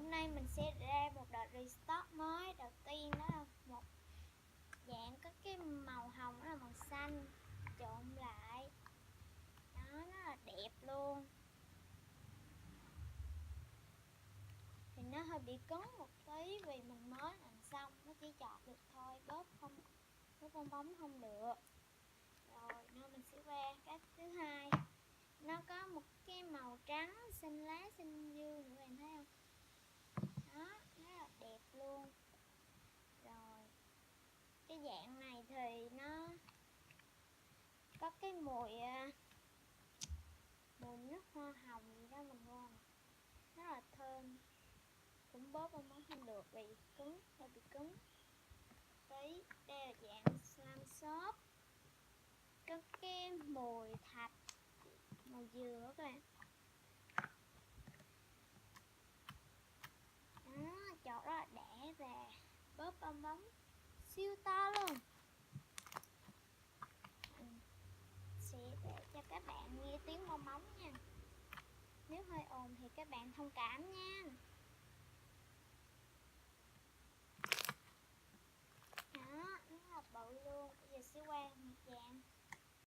Hôm nay mình sẽ ra một đợt restock mới. Đầu tiên đó là một dạng có cái màu hồng, đó là màu xanh trộn lại, đó nó là đẹp luôn. Thì nó hơi bị cứng một tí vì mình mới làm xong, nó chỉ chọt được thôi, bóp bong bóng không được. Rồi nên mình sẽ qua cái thứ hai, nó có một cái màu trắng xanh lá xanh dương, các bạn thấy không? Đó, rất là đẹp luôn. Rồi cái dạng này thì nó có cái mùi nước hoa hồng gì đó mình quên, rất là thơm. Cũng bóp bong bóng không được vì cứng, hơi bị cứng tí. Đây là dạng slime shop, có cái mùi thạch màu dừa các bạn. Đó, chọt rất là đẻ và bóp bong bóng siêu to luôn. Mình sẽ để cho các bạn nghe tiếng bong bóng nha, nếu hơi ồn thì các bạn thông cảm nha.